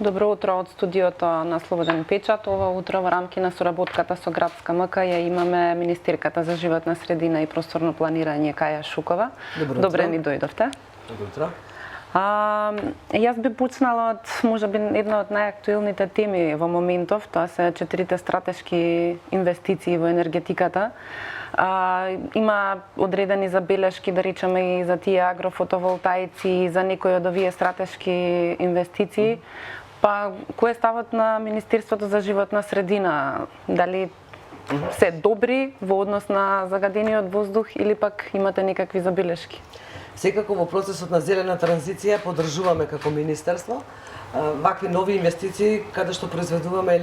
Добро утро од студиото на Слободен печат. Ова утро во рамки на соработката со Градска МК ја имаме министерката за животна средина и просторно планирање Каја Шукова. Добре ни дојдовте. Добро утро. Јас би почнала од можеби една од најактуелните теми во моментов, тоа се 4 стратешки инвестиции во енергетиката. Има одредени забелешки, да речеме, и за тие агрофотоволтаици, и за некои од овие стратешки инвестиции. Па, кој е ставот на Министерството за животна средина? Дали се добри во однос на загадениот воздух или пак имате некакви забелешки? Секако во процесот на зелена транзиција поддржуваме како министерство вакви нови инвестиции каде што произведуваме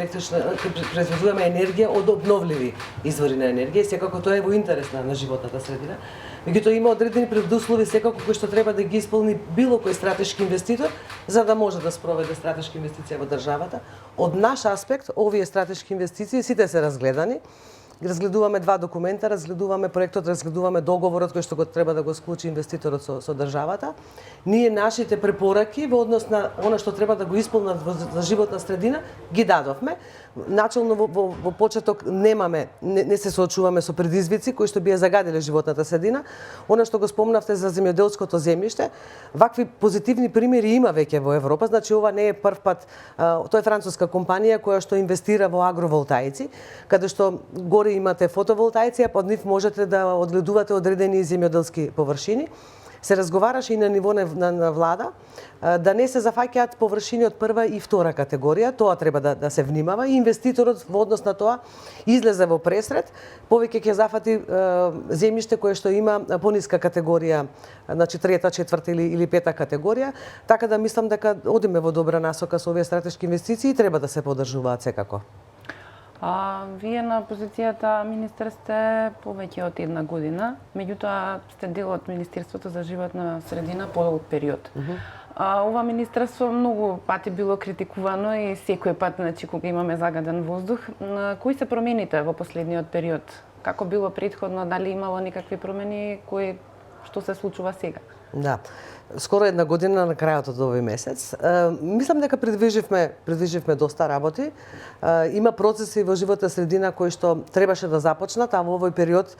енергија од обновливи извори на енергија, секако тоа е во интерес на животната средина. Меѓутоа има одредени предуслови секако кои што треба да ги исполни било кој стратешки инвеститор за да може да спроведе стратешки инвестиција во државата. Од наш аспект овие стратешки инвестиции сите се разгледани. Разгледуваме два документа, разгледуваме проектот, разгледуваме договорот кој што го треба да го склучи инвеститорот со државата. Ние нашите препораки во однос на она што треба да го исполнат за животна средина ги дадовме. Начелно во почеток не се соочуваме со предизвици кои што би ја загадиле животната средина. Она што го спомнавте за земјоделското земјиште, вакви позитивни примери има веќе во Европа, значи ова не е прв пат. Тоа е француска компанија која што инвестира во агроволтаици, каде што горе имате фотоволтаици, а под нив можете да одгледувате одредени земјоделски површини. Се разговараше и на ниво на влада да не се зафаќаат површини од прва и втора категорија, тоа треба да се внимава и инвеститорот во однос на тоа излезе во пресред, повеќе ќе зафати земјиште кое што има пониска категорија, значи трета, четврта или пета категорија, така да мислам дека одиме во добра насока со овие стратешки инвестиции и треба да се поддржуваат секако. Вие на позицијата министер сте повеќе од една година, меѓутоа сте дел од Министерството за животна средина подолг период. Ова министерство многу пати било критикувано и секој пат, значи, кога имаме загаден воздух. Кои се промените во последниот период? Како било претходно, дали имало никакви промени, што се случува сега? Да. Скоро една година на крајот од овој месец. Мислам дека предвиживме доста работи. Има процеси во животна средина кои што требаше да започнат, а во овој период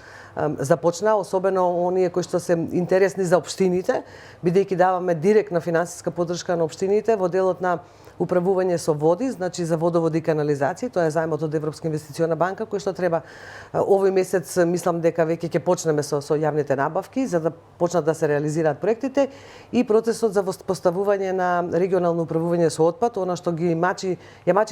започна, особено оние кои што се интересни за општините, бидејќи даваме директна финансиска поддршка на општините во делот на управување со води, значи за водоводи и канализации, тоа е заемот од Европска инвестициона банка кој што треба овој месец, мислам дека веќе ќе почнеме со јавните набавки за да почнат да се реализираат проектите и процесот за поставување на регионално управување со отпад, она што ги мачи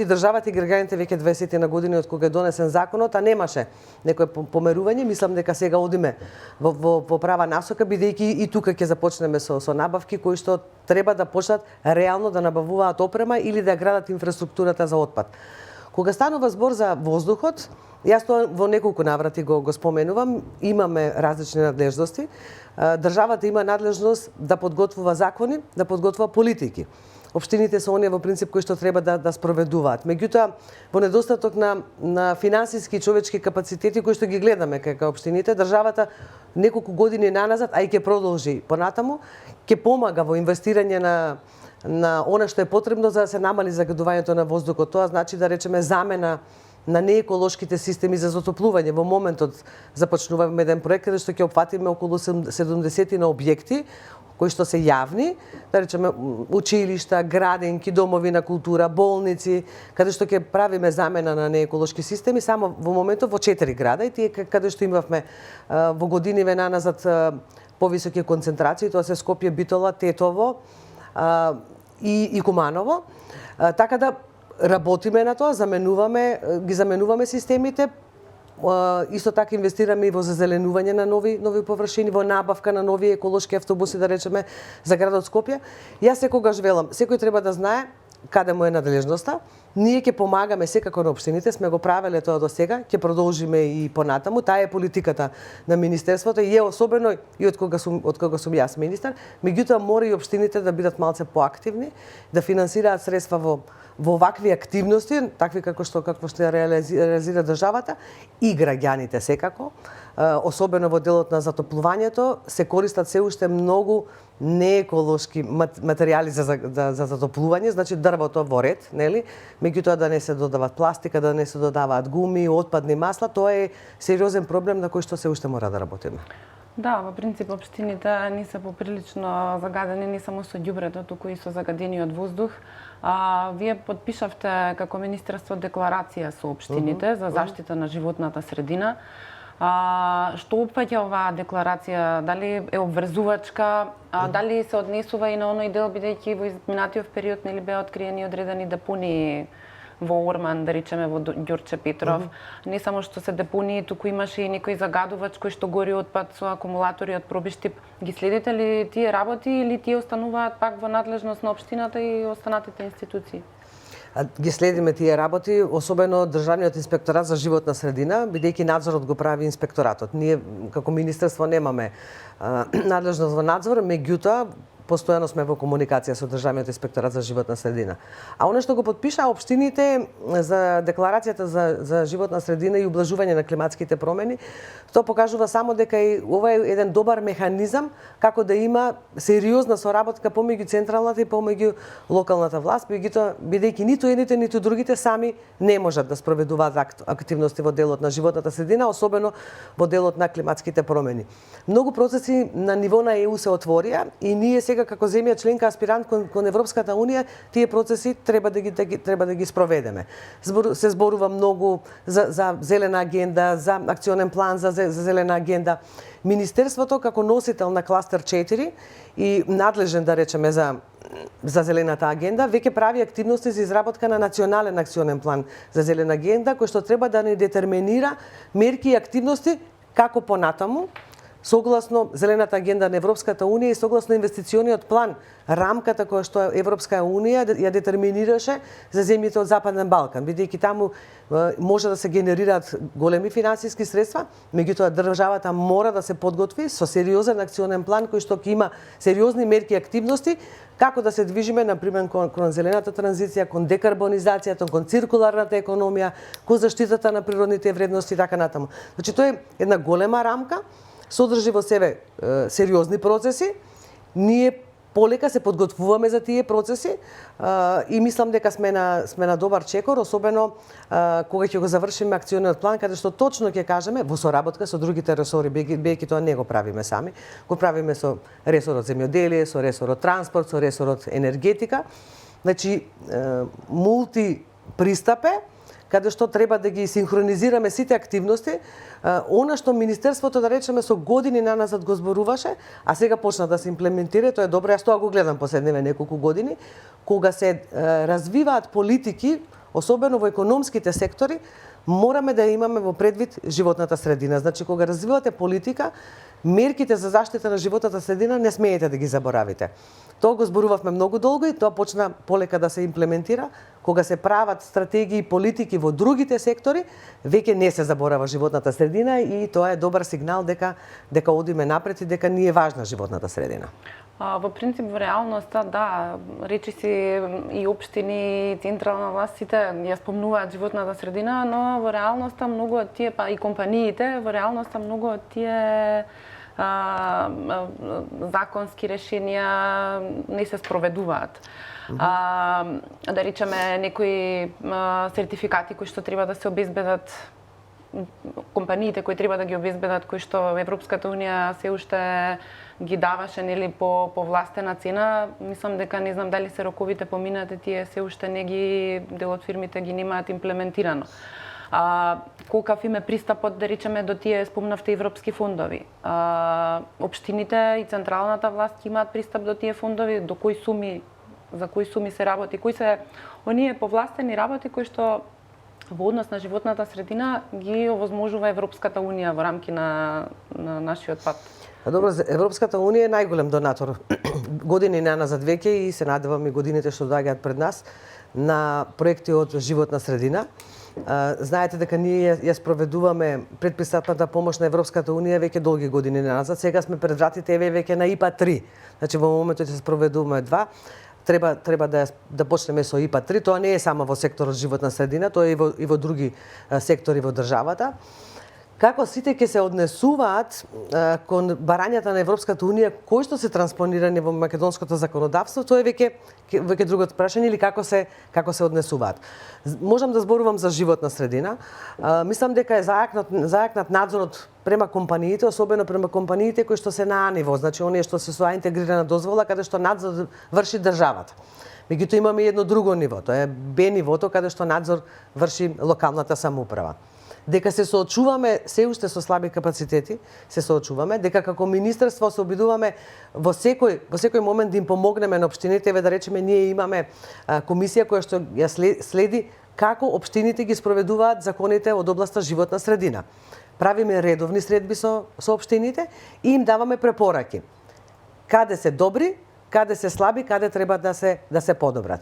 државата и граѓаните веќе 20 на години од кога е донесен законот, а немаше некое померување. Мислам дека сега одиме во права насока, бидејќи и тука ќе започнеме со набавки кои што треба да почнат реално да набавуваат опрема или да градат инфраструктурата за отпад. Кога станува збор за воздухот, јас тоа во неколку наврати го споменувам, имаме различни надлежности. Државата има надлежност да подготвува закони, да подготвува политики. Општините се оние во принцип кои што треба да спроведуваат. Меѓутоа, во недостаток на финансиски и човечки капацитети кои што ги гледаме како општините, државата неколку години наназад, а и ќе продолжи понатаму, ќе помага во инвестирање на она што е потребно за да се намали загадувањето на воздухот. Тоа значи да речеме замена на нееколошките системи за затоплување. Во моментот започнуваме еден проект каде што ќе опфатиме околу 70 на објекти кои што се јавни, да речеме училишта, градинки, домови на култура, болници, каде што ќе правиме замена на нееколошки системи само во моментот во 4 града и тие каде што имавме во годиниве наназад повисоки концентрации, тоа се Скопје, Битола, Тетово и Куманово. Така да работиме на тоа, ги заменуваме системите, исто така инвестираме и во зазеленување на нови површини, во набавка на нови еколошки автобуси, да речеме, за градот Скопје. Јас секогаш велам, секој треба да знае каде му е надлежноста. Ние ќе помагаме секако на општините, сме го правеле тоа до сега, ќе продолжиме и понатаму. Таа е политиката на министерството и е особено и од кога сум јас министер. Меѓутоа мора и општините да бидат малце поактивни, да финансираат средства во вакви активности, такви како што реализира државата и граѓаните секако. Особено во делот на затоплувањето се користат се уште многу нееколошки материјали за затоплување, значи дрвото во ред, нели? Меѓутоа да не се додават пластика, да не се додаваат гуми, отпадни масла, тоа е сериозен проблем на кој што се уште мора да работиме. Да, во принцип општините не се поприлично загадени не само со ѓубрето, туку и со загадениот воздух. Вие подпишавте како Министерство декларација со општините за заштита на животната средина. Што опфаќа оваа декларација? Дали е обврзувачка? Дали се однесува и на оној дел, бидејќи во изминатиот период нели беа откриени одредени депонии во Орман, да речеме во Ѓорче Петров. Не само што се депонии, туку имаше и некој загадувач кој што гори отпад со акумулатори од пробиштип. Ги следите ли тие работи или тие остануваат пак во надлежност на општината и останатите институции? Ги следиме тие работи, особено Државниот инспекторат за животна средина, бидејќи надзорот го прави инспекторатот. Ние како министерство немаме надлежност во надзор, меѓутоа постојано сме во комуникација со Државниот инспекторат за животна средина. А оно што го подпишаа општините за декларацијата за животна средина и ублажување на климатските промени, тоа покажува само дека и ова е еден добар механизам како да има сериозна соработка помеѓу централната и помеѓу локалната власт, бидејќи ниту едните ниту другите сами не можат да спроведуваат активности во делот на животната средина, особено во делот на климатските промени. Многу процеси на ниво на ЕУ се отворија и ние сега како земја членка аспирант кон Европската унија, тие процеси треба да ги спроведеме. Се зборува многу за зелена агенда, за акционен план за зелена агенда. Министерството како носител на кластер 4 и надлежен да речеме за зелената агенда, веќе прави активности за изработка на национален акционен план за зелена агенда, кој што треба да ни детерминира мерки и активности како понатаму, согласно Зелената агенда на Европската унија и согласно инвестициониот план, рамката која што Европска унија ја детерминираше за земјите од Западен Балкан, бидејќи таму може да се генерираат големи финансиски средства, меѓутоа државата мора да се подготви со сериозен акционен план кој што ќе има сериозни мерки и активности како да се движиме например кон зелената транзиција, кон декарбонизацијата, кон циркуларната економија, кон заштитата на природните вредности и така натаму. Значи тоа е една голема рамка, содржи во себе сериозни процеси. Ние полека се подготвуваме за тие процеси и мислам дека сме на добар чекор, особено кога ќе го завршиме акциониот план, каде што точно ќе кажеме во соработка со другите ресори, бидејќи тоа не го правиме сами, го правиме со ресорот земјоделие, со ресорот транспорт, со ресорот енергетика. Значи мултипристап е, каде што треба да ги синхронизираме сите активности, она што Министерството, да речеме, со години наназад го зборуваше, а сега почна да се имплементира, тоа е добро, јас тоа го гледам последниве неколку години, кога се развиваат политики, особено во економските сектори, мораме да имаме во предвид животната средина. Значи, кога развивате политика, мерките за заштита на животната средина не смеете да ги заборавите. Тоа го зборувавме многу долго и тоа почна полека да се имплементира. Кога се прават стратегии и политики во другите сектори, веќе не се заборава животната средина и тоа е добар сигнал дека одиме напред и дека ни е важна животната средина. Во принцип, во реалноста, да, речиси и општини, и централна власт, сите ја спомнуваат животната средина, но во реалноста многу од тие, па и компаниите, во реалноста многу од тие законски решенија не се спроведуваат. Да речеме, некои сертификати кои што треба да се обезбедат, компаниите кои треба да ги обезбедат, кои што Европската унија се уште ги даваше нели по властена цена, мислам дека не знам дали се роковите поминати, тие се уште не ги, дел од фирмите ги немаат имплементирано. Колкав им е пристапот, да речеме, до тие спомнавте европски фондови. Општините и централната власт имаат пристап до тие фондови, до кои суми, за кои суми се работи, кои се оние повластени работи кои што во однос на животната средина ги овозможува Европската унија во рамки на нашиот пат. Добро, Европската унија е најголем донатор години наназад веќе и се надевам и годините што доаѓаат пред нас на проекти од животна средина. Знаете дека ние ја спроведуваме предпристапната помош на Европската унија веќе долги години назад. Сега сме пред вратите веќе на ИПА 3. Значи во моментот се спроведуваме 2. Треба да почнеме со ИПА 3. Тоа не е само во секторот животна средина, тоа е и во други сектори во државата. како сите ќе се однесуваат кон барањата на Европската унија кои што се транспонирани во македонското законодавство, тоа е веќе другото прашање, или како се однесуваат. Можам да зборувам за животна средина. Мислам дека е зајакнат надзорот према компаниите, особено према компаниите кои што се на А ниво, значи оние што се со А интегрирана дозвола, каде што надзор врши државата. Меѓутоа имаме едно друго ниво, тоа е Б нивото, каде што надзор врши локалната самоуправа. Дека се соочуваме се уште со слаби капацитети, се соочуваме, дека како министерство се обидуваме во секој момент да им помогнеме на општините, да речеме ние имаме комисија која што ја следи како општините ги спроведуваат законите од областа животна средина. Правиме редовни средби со општините и им даваме препораки. Каде се добри, каде се слаби, каде треба да се подобрат.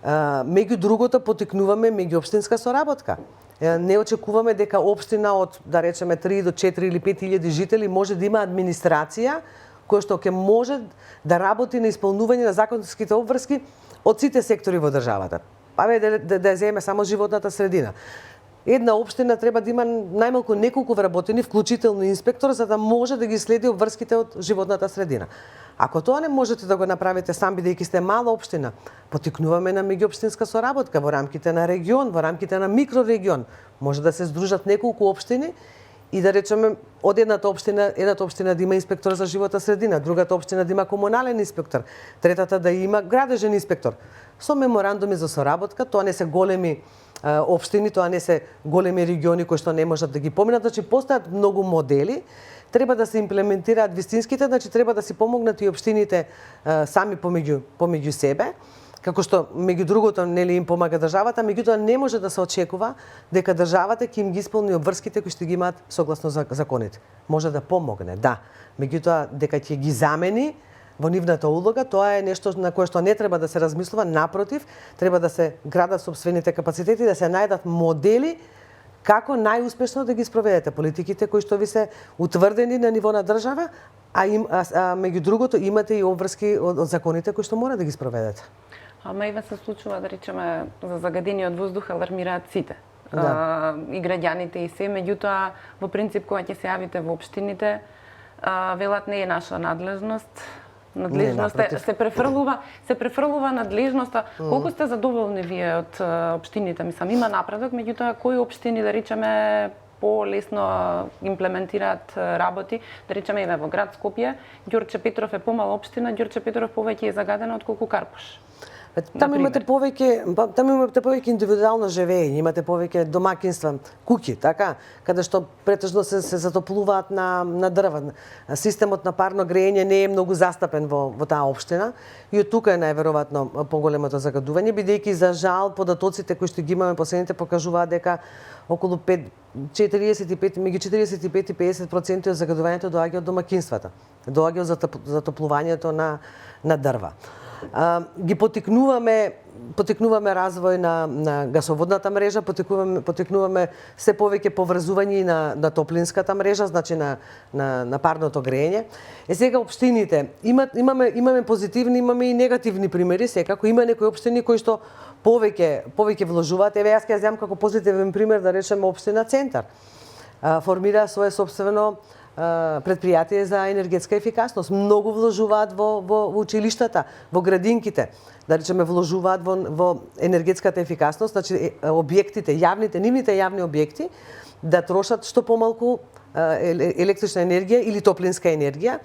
Меѓу другото потикнуваме меѓуопштинска соработка. Не очекуваме дека општина од, да речеме, 3 до 4 или 5.000 жители може да има администрација која што ќе може да работи на исполнување на законските обврски од сите сектори во државата. Да ја земе само животната средина. Една општина треба да има најмалку неколку вработени, вклучително инспектор, за да може да ги следи обврските од животната средина. Ако тоа не можете да го направите сам, бидејќи сте мала општина, потикнуваме на меѓуопштинска соработка во рамките на регион, во рамките на микрорегион. Може да се здружат неколку општини и да речеме од едната општина да има инспектор за животна средина, другата општина да има комунален инспектор, третата да има градежен инспектор. Со меморандуми за соработка, тоа не се големи општини, тоа не се големи региони кои што не можат да ги поминат, значи постојат многу модели. Треба да се имплементираат вистинските, значи треба да си помогнат и општините сами помеѓу себе, како што меѓу другото нели им помага државата, меѓутоа не може да се очекува дека државата ќе им ги исполни обврските кои што ги имаат согласно законите. Може да помогне, да, меѓутоа дека ќе ги замени во нивната улога, тоа е нешто на кое што не треба да се размислува, напротив, треба да се градат сопствените капацитети, да се најдат модели како најуспешно да ги спроведете политиките кои што ви се утврдени на ниво на држава, а меѓу другото имате и обврски од законите кои што мора да ги спроведете. Ама и се случува, да речеме, за загадениот воздух алармираат сите. Да. И граѓаните и се, меѓутоа во принцип кога ќе се јавите во општините, велат не е наша надлежност. Надлежноста се префрлува надлежноста. Колку сте задоволни вие од општините? Мислам, има напредок, меѓутоа кои општини, да речеме, полесно имплементираат работи? Да речеме, еве во град Скопје, Ѓурче Петров е помала општина, Ѓурче Петров повеќе е загадена отколку Карпуш. Таму имате повеќе индивидуално живење, имате повеќе домакинства, куќи, така, каде што претежно се затоплуваат на дрва. Системот на парно грејење не е многу застапен во таа општина и од тука е најверојатно поголемото загадување, бидејќи за жал податоците кои што ги имаме последните покажуваат дека околу 45 меѓу 45 и 50% од загадувањето доаѓа од домакинствата. Доаѓа од затоплувањето на дрва. Ги потикнуваме развој на гасоводната мрежа, потикнуваме се повеќе поврзување на топлинската мрежа, значи на парното грејење. Сега општините имаме позитивни, имаме и негативни примери, секако има некои општини кои што повеќе вложуваат. Еве јас ќе земам како позитивен пример, да речеме општина Центар. Формира свое собствено предпријатие за енергетска ефикасност. Многу вложуваат во училиштата, во градинките. Да речеме, вложуваат во енергетската ефикасност, значи објектите, нивните јавни објекти, да трошат што помалку електрична енергија или топлинска енергија,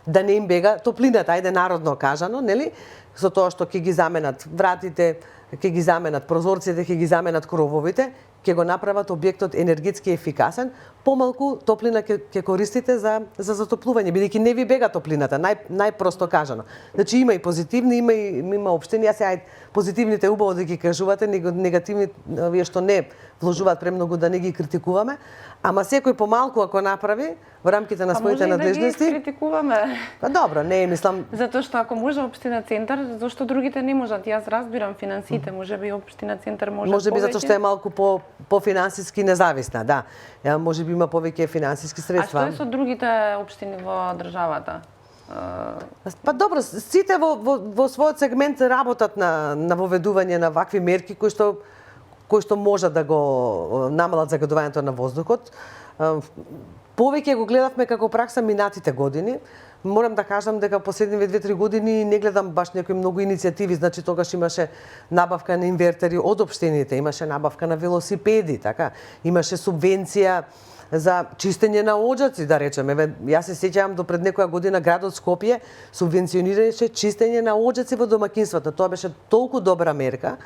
да не им бега топлината, ајде народно кажано, нели? Со тоа што ќе ги заменат вратите, ќе ги заменат прозорците, ќе ги заменат крововите, ќе го направат објектот енергетски ефикасен, помалку топлина ќе користите за затоплување, бидејќи не ви бега топлината, најпросто кажано. Значи има и позитивни, има општини, јас позитивните убаво да ги кажувате, негативни вие што не вложуваат премногу да не ги критикуваме, ама секој помалку ако направи во рамките на своите надлежности. Може и да ги критикуваме. Па добро, не мислам. Затоа што ако може општина Центар, зошто другите не можат? Јас разбирам финансите, можеби општина Центар може повеќе. Можеби затоа што е малку по финансиски независна, да. Можеби има повеќе финансиски средства. А што е со другите општини во државата? Па добро, сите во својот сегмент работат на воведување на вакви мерки кои што можат да го намалат загадувањето на воздухот. Повеќе го гледавме како пракса минатите години. Морам да кажам дека последниве 2-3 години не гледам баш некои многу иницијативи, значи тогаш имаше набавка на инвертери од општините, имаше набавка на велосипеди, така, имаше субвенција за чистење на оџаци, да речеме. Јас се сеќавам до пред некоја година градот Скопје субвенционираше чистење на оџаци во домаќинствата. Тоа беше толку добра мерка,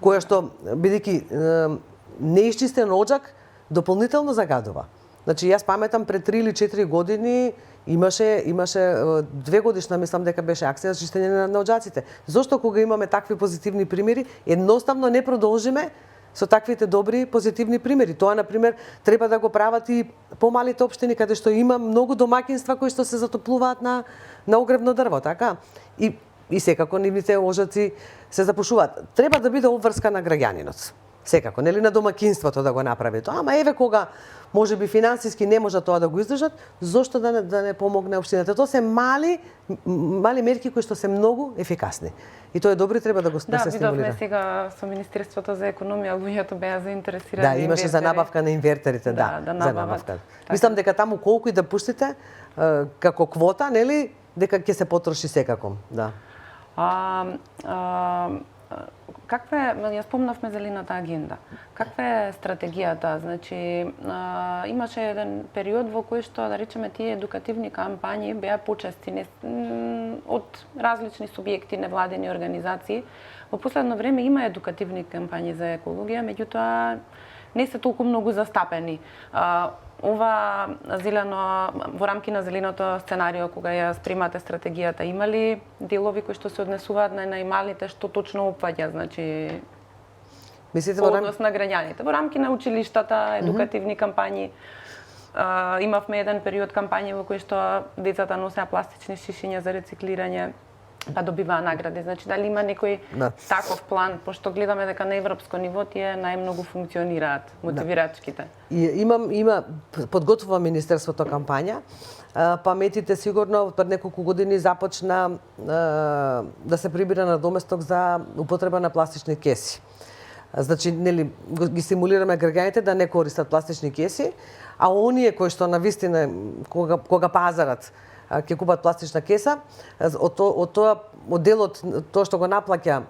која што, бидејќи неисчистен оџак, дополнително загадува. Значи, јас паметам пред 3 или 4 години имаше 2 годишна, мислам дека беше акција за чистење на оџаците. Зошто кога имаме такви позитивни примери, едноставно не продолжиме со таквите добри позитивни примери? Тоа, на пример, треба да го прават и помалите општини каде што има многу домаќинства кои што се затоплуваат на огревно дрво, така? И секако нивните оџаци се запушуваат. Треба да биде обврска на граѓанинот. Секако, нели, на домаќинството да го направи тоа. Ама еве кога можеби финансиски не може тоа да го издржат, зошто да не помогне општината? Тоа се мали мерки кои што се многу ефикасни. И тоа е добро и треба да се стимулира. Да, видовме сега со Министерството за економија, луѓето беа заинтересирани. Да, имаше за набавка на инвертерите, да, за набавка. Мислам дека таму колку и да пуштите како квота, нели, дека ќе се потроши секако, да. Ја спомнавме зелената агенда. Каква е стратегијата? Значи, имаше еден период во кој што, да речеме, тие едукативни кампањи беа почести од различни субјекти, невладени организации. Во последно време има едукативни кампањи за екологија, меѓутоа не се толку многу застапени. Ова во рамки на зеленото сценарио, кога ја спремате стратегијата, има ли делови кои што се однесуваат на најмалите, што точно опфаќа, значи, мислите во однос на граѓаните? Во рамки на училиштата, едукативни кампањи. Имавме еден период кампањи во кои што децата носеа пластични шишиња за рециклирање, па добиваа награди. Значи, дали има некој таков план, пошто гледаме дека на европско ниво тие најмногу функционираат, мотивирачките? Има подготвува Министерството кампања. Паметите сигурно пред неколку години започна да се прибира на доместок за употреба на пластични кеси. Значи, нели, ги стимулираме граѓаните да не користат пластични кеси, а оние кои што навистина кога пазарат ќе купат пластична кеса, од делот тоа што го наплаќа,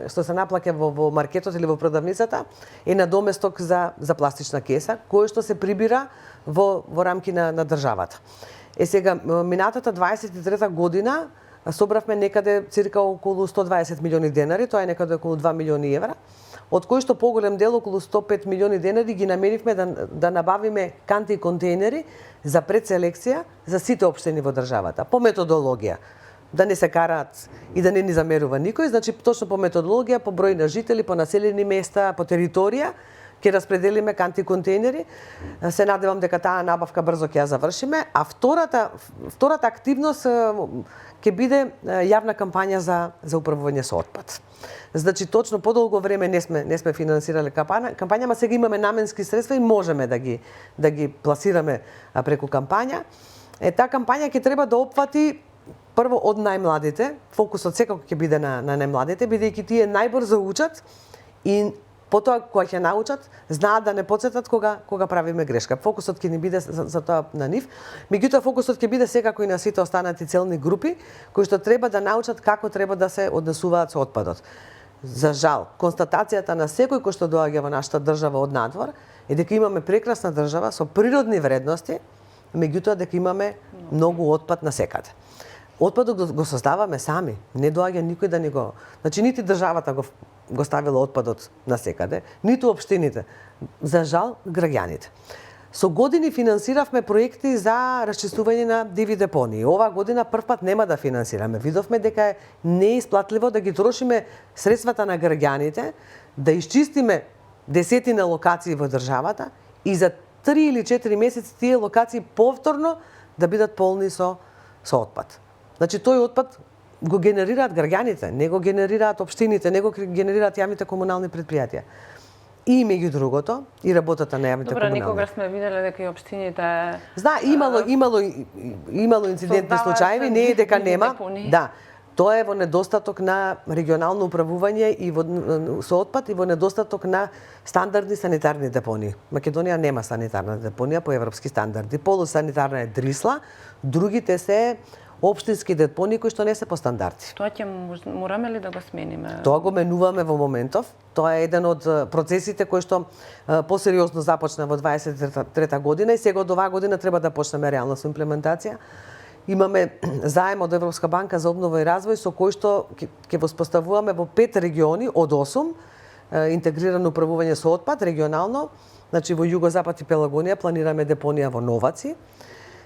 што се наплаќа во маркетот или во продавницата, е на доместок за пластична кеса, кој што се прибира во рамки на државата. Сега, минатата 23 година собравме некаде цирка околу 120 милиони денари, тоа е некаде околу 2 милиони евра, од кои што поголем дел, околу 105 милиони денари, ги намеривме да набавиме канти и контейнери за предселекција за сите општини во државата, по методологија. Да не се караат и да не ни замерува никој, значи точно по методологија, по број на жители, по населени места, по територија, ќе распределиме канти контейнери. Се надевам дека таа набавка брзо ќе ја завршиме, а втората активност ќе биде јавна кампања за управување со отпад. Значи, точно подолго време не сме финансирале кампања, ама сега имаме наменски средства и можеме да ги пласираме преку кампања. Таа кампања ќе треба да опфати прво од најмладите, фокусот секако ќе биде на најмладите, бидејќи тие најбрзо учат и потоа кога ќе научат, знаат да не потсетат кога правиме грешка. Фокусот ќе ни биде за тоа на нив. Меѓутоа фокусот ќе биде секако и на сите останати целни групи кои што треба да научат како треба да се однесуваат со отпадот. За жал, констатацијата на секој кој што доаѓа во нашата држава од надвор е дека имаме прекрасна држава со природни вредности, меѓутоа дека имаме многу отпад насекаде. Отпадот го создаваме сами, не доаѓа никој да ни го... Значи, нити државата го ставила отпадот насекаде, ниту општините. За жал, граѓаните. Со години финансиравме проекти за расчистување на диви депонии. Оваа година првпат нема да финансираме. Видовме дека е неисплатливо да ги трошиме средствата на граѓаните, да исчистиме десетина локации во државата и за 3 или 4 месеци тие локации повторно да бидат полни со отпад. Значи, тој отпад го генерираат граѓаните, не го генерираат општините, не го генерираат јавните комунални предпријатија. И меѓу другото, и работата на јавните комунални. Добро, никогаш сме виделе дека и општините... Имало инцидентни случаи, не е дека нема. Да. Тоа е во недостаток на регионално управување и со отпад и во недостаток на стандардни санитарни депонии. Македонија нема санитарна депонија по европски стандарди. Полусанитарна е Дрисла, другите се општински депонии кои што не се по стандарди. Тоа ќе мораме ли да го смениме? Тоа го менуваме во моментов. Тоа е еден од процесите кои што посериозно започна во 23 година и сега од оваа година треба да почнеме реално со имплементација. Имаме заем од Европска банка за обнова и развој со кој што ќе воспоставуваме во 5 региони од 8 интегрирано управување со отпад регионално. Значи во Југозапад и Пелагонија планираме депонија во Новаци.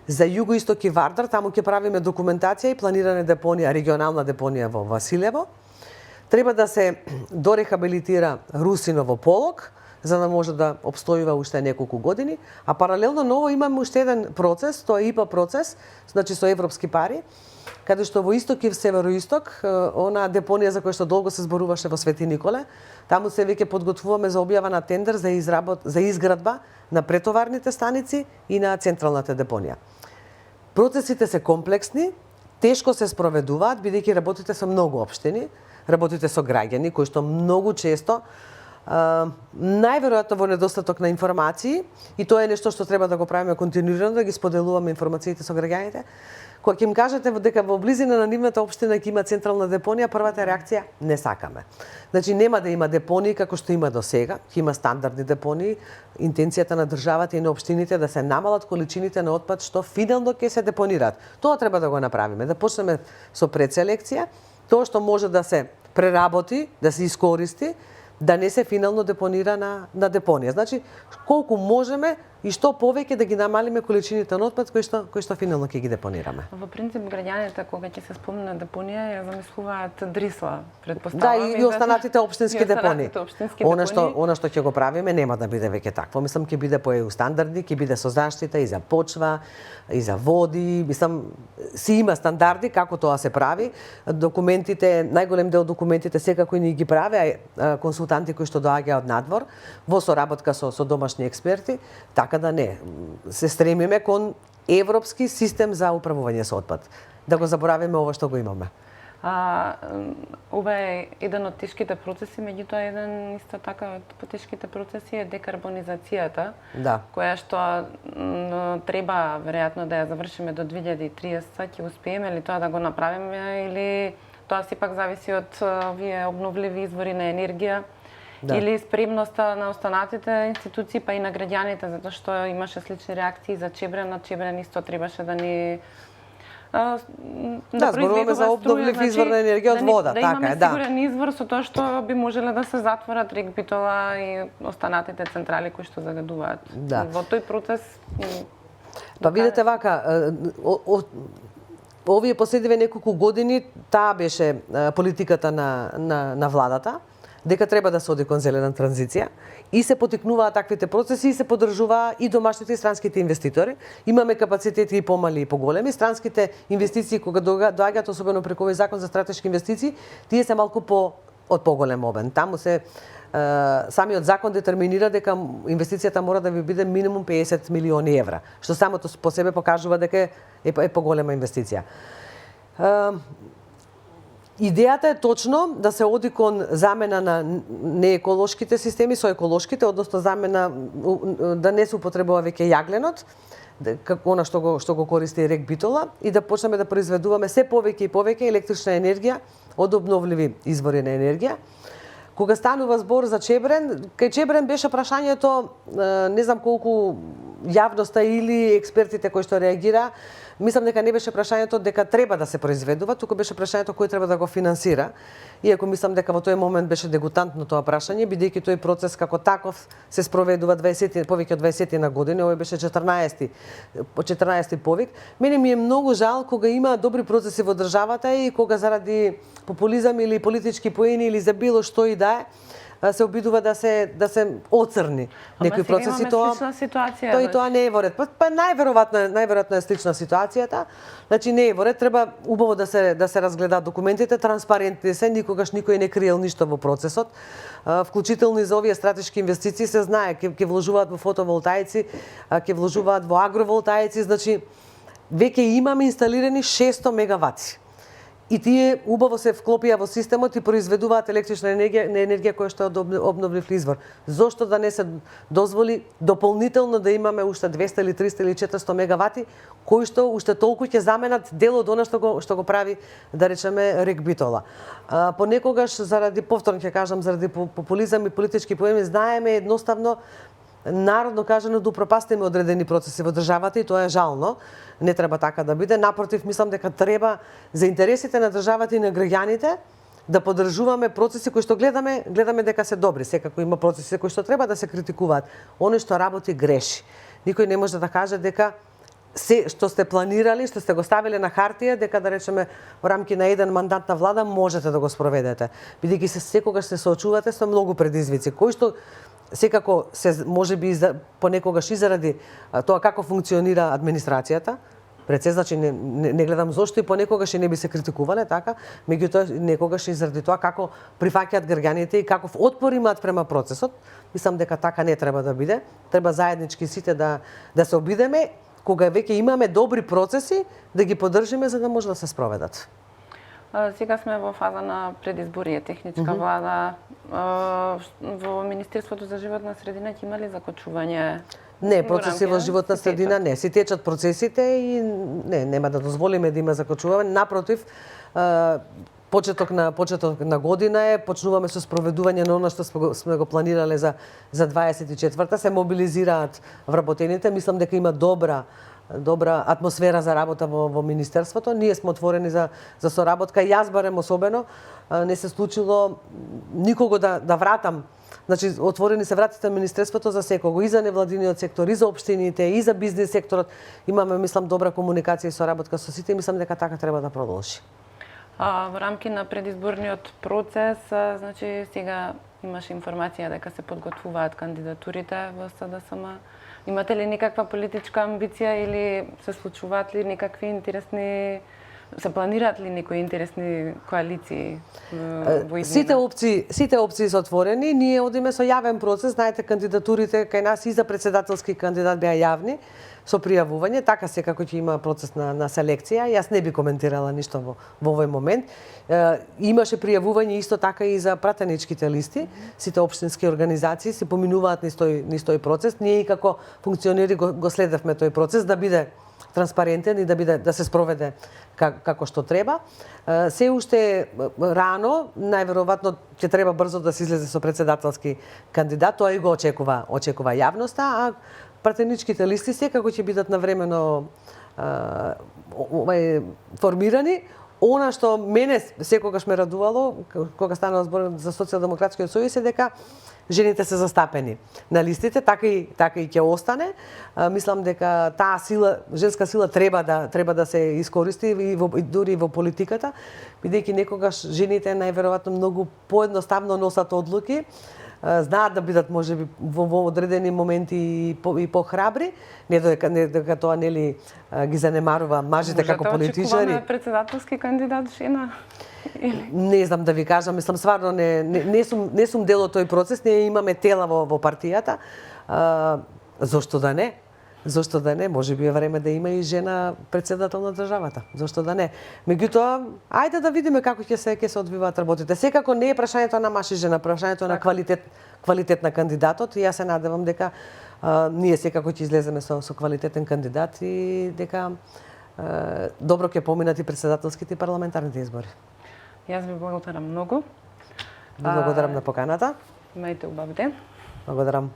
За Југоисток и Вардар таму ќе правиме документација и планиране депонија, регионална депонија во Василево. Треба да се дорехабилитира Русиново Полог, за да може да обстојува уште неколку години, а паралелно ново имаме уште еден процес, тоа е ИПА процес, значи со европски пари, каде што во исток и во североисток, она депонија за која што долго се зборуваше во Свети Николе, таму се веќе подготвуваме за објава на тендер за изградба на претоварните станици и на централната депонија. Процесите се комплексни, тешко се спроведуваат бидејќи работите со многу општини, работите со граѓани кои што многу често најверојатно во недостаток на информации, и тоа е нешто што треба да го правиме континуирано, да ги споделуваме информациите со граѓаните. Кога ќе им кажете дека во близина на нивната општина ќе има централна депонија, првата реакција не сакаме. Значи нема да има депонии како што има до сега, ќе има стандардни депонии. Интенцијата на државата и на општините да се намалат количините на отпад што финално ќе се депонираат. Тоа треба да го направиме, да почнеме со предселекција, тоа што може да се преработи, да се искористи, да не се финално депонира на депонија. Значи, колку можеме и што повеќе да ги намалиме количините на отпад кои што финално ќе ги депонираме. Во принцип, граѓаните кога ќе се спомне депонија, ја замислуваат Дрисла, Да, предпоставувам. и останатите општински депонии. Она депонии. што ќе го правиме нема да биде веќе такво. Мислам ќе биде по EU стандарди, ќе биде со заштита и за почва, и за води, мислам си има стандарди како тоа се прави. Документите, најголем дел документите секако ни ги прави консултанти кои што доаѓаат од надвор во соработка со домашни експерти, така да не. Се стремиме кон европски систем за управување со отпад. Да го заборавиме ова што го имаме. Ова е еден од тешките процеси, меѓутоа еден исто така од потешките процеси е декарбонизацијата, Да. која што треба веројатно да ја завршиме до 2030. Ќе успееме ли тоа да го направиме или тоа сепак зависи од овие обновливи извори на енергија? Да. Или спремноста на останатите институции, па и на граѓаните, затоа што имаше слични реакции за Чебрен, Чебрен исто требаше да ни зборуваме за обновлив извор на енергија од вода, да така е, да. имаме сигурен извор со тоа што би можеле да се затворат Рекбитола и останатите централи кои што загадуваат. Да. Во тој процес Па видете вака, овие последниве неколку години таа беше политиката на владата, дека треба да се оди кон зелена транзиција и се потикнуваат таквите процеси и се поддржуваа и домашните и странските инвеститори. Имаме капацитети и помали и поголеми. Странските инвестиции кога доаѓаат особено преку овој закон за стратешки инвестиции, тие се малку од поголем обем. Таму се самиот закон детерминира дека инвестицијата мора да ви биде минимум 50 милиони евра, што самото по себе покажува дека е поголема инвестиција. Идејата е точно да се оди кон замена на нееколошките системи со еколошките, односно замена да не се употребува веќе јагленот, како она што го користи Рекбитола, и да почнеме да произведуваме се повеќе и повеќе електрична енергија од обновливи извори на енергија. Кога станува збор за Чебрен, кај Чебрен беше прашањето, не знам колку јавноста или експертите кои што реагира, мислам дека не беше прашањето дека треба да се произведува, туку беше прашањето кој треба да го финансира. Иако мислам дека во тој момент беше дегутантно тоа прашање, бидејќи тој процес како таков се спроведува повеќе од 20 на години, овој беше 14 повик. Мене ми е многу жал кога има добри процеси во државата и кога заради популизам или политички поени или за било што и да е, се обидува да се оцрни некои процеси. Тоа не е во ред. Па најверојатно е слична ситуацијата. Значи не е во ред, треба убаво да се разгледаат документите, транспарентни се, никогаш никој не криел ништо во процесот. Вклучително и за овие стратешки инвестиции се знае, ќе вложуваат во фотоволтаици, ќе вложуваат во агроволтаици, значи веќе имаме инсталирани 600 мегавати. и тие убаво се вклопија во системот и произведуваат електрична енергија која што е од обновлив извор. Зошто да не се дозволи дополнително да имаме уште 200 или 300 или 400 мегавати, кои што уште толку ќе заменат дел од она што го прави, да речеме, РЕК Битола. Понекогаш, заради, повторно ќе кажам, заради популизам и политички поеми, знаеме едноставно, народно кажано, да упропастиме одредени процеси во државата и тоа е жално. Не треба така да биде. Напротив, мислам дека треба за интересите на државата и на граѓаните да поддржуваме процеси кои што гледаме дека се добри. Секако има процеси кои што треба да се критикуваат. Оној што работи греши. Никој не може да каже дека се што сте планирали, што сте го ставиле на хартија, дека, да речеме, во рамки на еден мандат на влада можете да го спроведете. Бидејќи секогаш се соочувате со многу предизвици, кои што секако се можеби понекогаш и заради тоа како функционира администрацијата. Пред се, значи не гледам зошто и понекогаш и не би се критикувале така, меѓутоа некогаш и заради тоа како прифаќаат граѓаните и каков отпор имаат према процесот. Мислам дека така не треба да биде. Треба заеднички сите да се обидеме, кога веќе имаме добри процеси, да ги поддржиме за да може да се спроведат. Сега сме во фаза на предизборие, техничка влада. Во Министерството за животна средина ќе има ли закочување? Не, процеси во животна средина не. Си течат процесите и нема да дозволиме да има закочување. Напротив, почеток на година е, почнуваме со спроведување на она што сме го планирале за 24-та, се мобилизираат вработените. Мислам дека има добра атмосфера за работа во Министерството. Ние сме отворени за соработка. Јас барем особено не се случило никого да вратам. Значи, отворени се вратите на Министерството за секого, и за невладиниот сектор, и за општините, и за бизнес секторот. Имаме, мислам, добра комуникација и соработка со сите и мислам дека така треба да продолжи. Во рамки на предизборниот процес, значи сега имаше информација дека се подготвуваат кандидатурите во СДСМ. Имате ли некаква политичка амбиција или се случуваат ли некакви интересни, се планираат ли некои интересни коалиции во иднина? Сите опции се отворени. Ние одиме со јавен процес. Знаете, кандидатурите кај нас и за председателски кандидат беа јавни со пријавување. Така секако ќе има процес на селекција. Јас не би коментирала ништо во овој момент. Имаше пријавување исто така и за пратеничките листи. Сите општински организации се поминуваат низ тој процес. Ние и како функционери го следевме тој процес да биде транспарентен и да се спроведе како што треба. Се уште рано, најверојатно ќе треба брзо да се излезе со председателски кандидат, тоа и го очекува јавноста, а пратеничките листи секако ќе бидат навремено формирани. Она што мене секогаш ме радувало, кога станува збор за Социјалдемократскиот сојуз, е дека жените се застапени на листите, така и ќе остане. Мислам дека таа сила, женска сила треба да се искористи и дури во политиката, бидејќи некогаш жените најверојатно многу поедноставно носат одлуки, знаат да бидат можеби во одредени моменти и похрабри, не дека тоа нели ги занемарува мажите како политичари. Очекуваме председателски кандидат жена? Не знам да ви кажам, мислам стварно не сум дел од тој процес, ние имаме тела во партијата. Зошто да не? Зошто да не? Можеби е време да има и жена председател на државата. Зошто да не? Меѓутоа, ајде да видиме како ќе се одвиваат работите. Секако не е прашањето на маж и жена, прашањето на квалитет на кандидатот. И јас се надевам дека ние секако ќе излеземе со квалитетен кандидат и дека добро ќе поминат и председателските и парламентарните избори. Јас ви благодарам многу. Благодарам на поканата. Имајте убав ден. Благодарам.